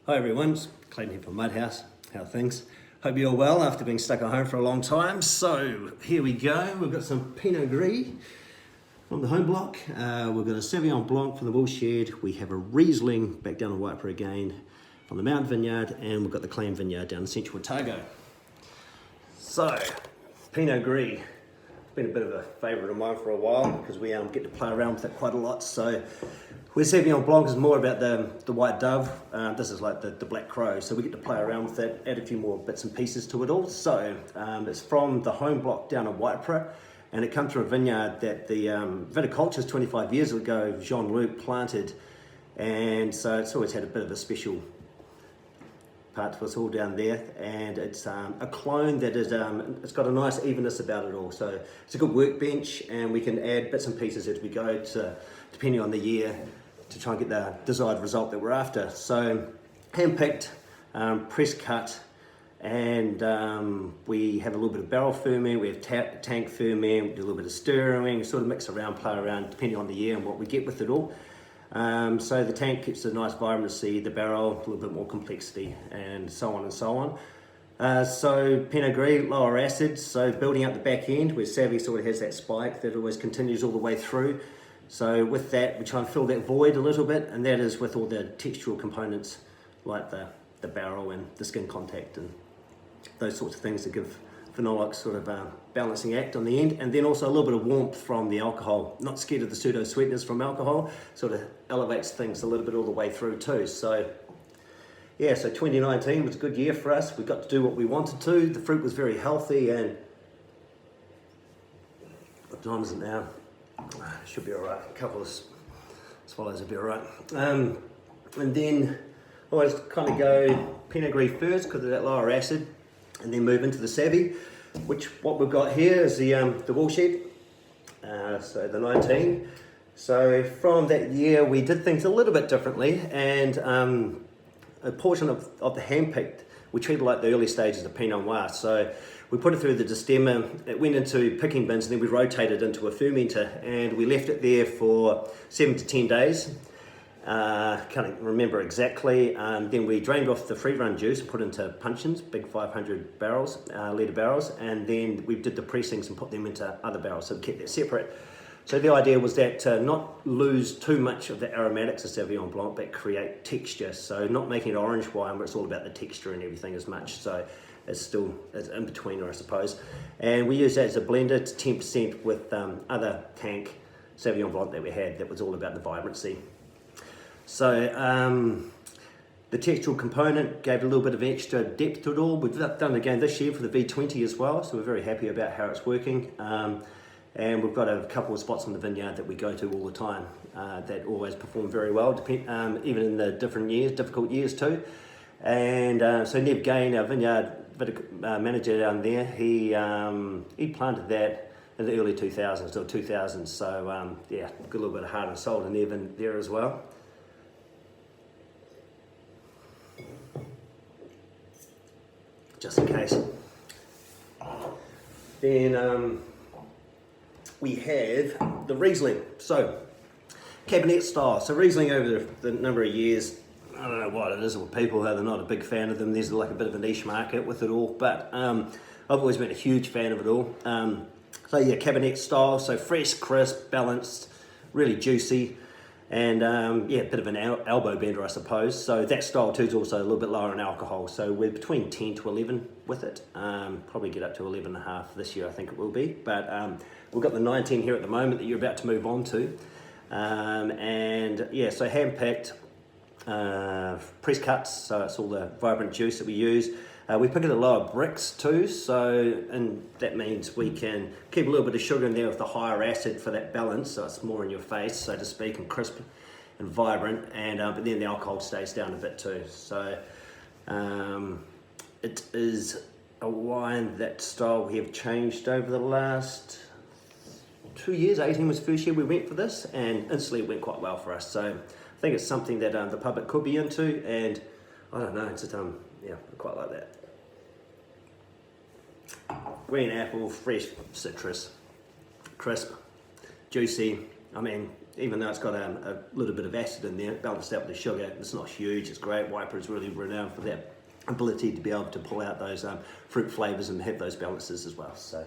Hi everyone, it's Clayton here from Mudhouse. How are things? Hope you're well after being stuck at home for a long time. So here we go, we've got some Pinot Gris from the home block. We've got a Sauvignon Blanc from the Woolshed. We have a Riesling back down in Waipara again from the Mountain Vineyard, and we've got the Clan Vineyard down in Central Otago. So, Pinot Gris. Been a bit of a favourite of mine for a while because we get to play around with it quite a lot. So where Sauvignon Blanc is more about the white dove, this is like the black crow, so we get to play around with it, add a few more bits and pieces to it all. So it's from the home block down in Waipara, and it comes from a vineyard that the viticulturist 25 years ago, Jean-Luc, planted, and so it's always had a bit of a special part to us all down there, and it's a clone that is it's got a nice evenness about it all, so it's a good workbench, and we can add bits and pieces as we go to, depending on the year, to try and get the desired result that we're after. So hand-picked, press cut, and we have a little bit of barrel ferment, we have tank ferment, we do a little bit of stirring, sort of mix around, play around depending on the year and what we get with it all. So the tank keeps a nice vibrancy, the barrel a little bit more complexity, and so on and so on. So Pinot Gris, lower acid, so building up the back end where Savvy sort of has that spike that always continues all the way through. So with that we try and fill that void a little bit, and that is with all the textural components like the barrel and the skin contact and those sorts of things that give phenolic sort of balancing act on the end, and then also a little bit of warmth from the alcohol. Not scared of the pseudo sweetness from alcohol, sort of elevates things a little bit all the way through too. So yeah, so 2019 was a good year for us. We got to do what we wanted to. The fruit was very healthy, and what time is it now? Should be all right. A couple of swallows will be all right. And then I always kind of go Pinot Gris first because of that lower acid, and then move into the Savvy, which what we've got here is the Woolshed, so the 19. So from that year we did things a little bit differently, and a portion of the hand-picked we treated like the early stages of Pinot Noir. So we put it through the destemmer, it went into picking bins, and then we rotated into a fermenter, and we left it there for 7 to 10 days. Can't remember exactly. Then we drained off the free run juice and put into puncheons, big 500 barrels, litre barrels, and then we did the pressings and put them into other barrels, so we kept that separate. So the idea was that to not lose too much of the aromatics of Sauvignon Blanc, but create texture. So not making it orange wine where it's all about the texture and everything as much. So it's in betweener, I suppose. And we use that as a blender to 10% with other tank Sauvignon Blanc that we had that was all about the vibrancy. So the textural component gave a little bit of extra depth to it all. We've done it again this year for the V20 as well, so we're very happy about how it's working. And we've got a couple of spots on the vineyard that we go to all the time that always perform very well, even in the difficult years too. And so Nev Gain, our vineyard manager down there, he planted that in the early 2000s or 2000s. So yeah, got a little bit of heart and soul to Nev in there as well. Just in case. Then we have the Riesling. So cabinet style. So Riesling over the number of years, I don't know what it is with people, they're not a big fan of them. There's like a bit of a niche market with it all, but I've always been a huge fan of it all. So yeah, cabinet style, so fresh, crisp, balanced, really juicy, and yeah, a bit of an elbow bender, I suppose. So that style too is also a little bit lower in alcohol. So we're between 10 to 11 with it. Probably get up to 11.5 this year, I think it will be. But we've got the 19 here at the moment that you're about to move on to. And yeah, so hand-picked, press cuts, so it's all the vibrant juice that we use. We pick it at lower bricks too, and that means we can keep a little bit of sugar in there with the higher acid for that balance, so it's more in your face, so to speak, and crisp and vibrant, and but then the alcohol stays down a bit too. So it is a wine, that style we have changed over the last 2 years. 18 was the first year we went for this, and instantly it went quite well for us. So I think it's something that the public could be into, and I don't know, it's just, yeah, I quite like that. Green apple, fresh citrus, crisp, juicy, I mean, even though it's got a little bit of acid in there, balanced out with the sugar, it's not huge, it's great. Wiper is really renowned for that ability to be able to pull out those fruit flavours and have those balances as well. So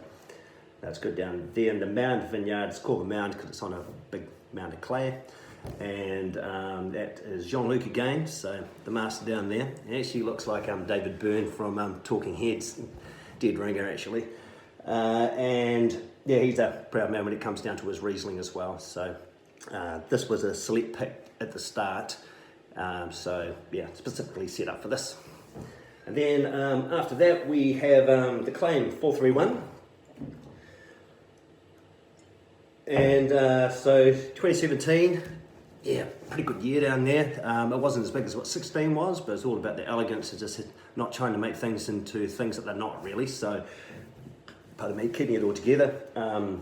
that's good down there in the Mound Vineyard. It's called the Mound because it's on a big mound of clay. And that is Jean-Luc again, so the master down there. It actually looks like David Byrne from Talking Heads, dead ringer actually. And yeah, he's a proud man when it comes down to his Riesling as well. So this was a select pick at the start, so yeah, specifically set up for this. And then after that we have the Claim 431. And so 2017, yeah, pretty good year down there. It wasn't as big as what 16 was, but it's all about the elegance of just not trying to make things into things that they're not really. So, pardon me, keeping it all together. A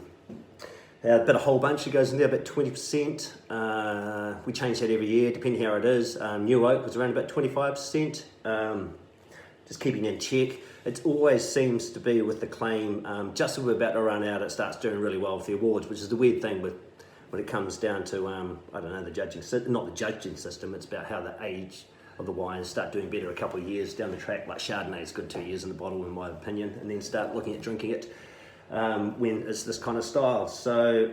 bit of whole bunch that goes in there, about 20%. We change that every year, depending how it is. New oak was around about 25%. Just keeping in check. It always seems to be with the Claim, just as we're about to run out, it starts doing really well with the awards, which is the weird thing with when it comes down to, I don't know, the judging system, not the judging system, it's about how the age of the wines start doing better a couple of years down the track. Like Chardonnay is good 2 years in the bottle in my opinion, and then start looking at drinking it when it's this kind of style. So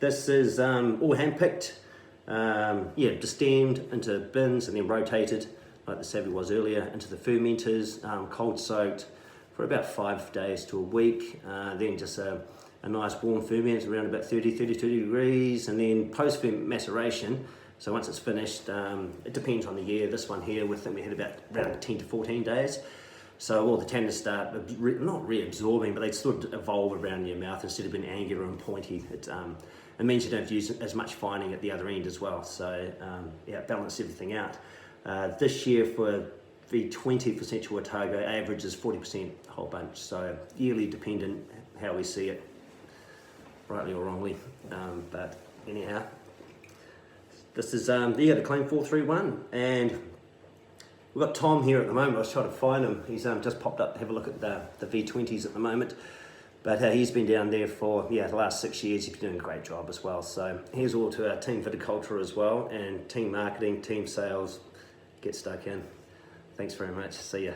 this is all hand-picked, yeah, destemmed into bins and then rotated, like the Savvy was earlier, into the fermenters, cold soaked for about 5 days to a week, then just a nice warm ferment around about 32 degrees, and then post-ferment maceration. So once it's finished, it depends on the year. This one here, we think we had about around 10 to 14 days. So all the tannins start, not reabsorbing, but they sort of evolve around your mouth instead of being angular and pointy. It means you don't use as much fining at the other end as well. So yeah, balance everything out. This year for V20 for Central Otago, average is 40% whole bunch. So yearly dependent how we see it, rightly or wrongly, but anyhow, this is yeah, the Claim 431, and we've got Tom here at the moment. I was trying to find him. He's just popped up to have a look at the V20s at the moment, but he's been down there for the last 6 years. He's been doing a great job as well. So here's all to our team viticulture as well, and team marketing, team sales. Get stuck in. Thanks very much. See ya.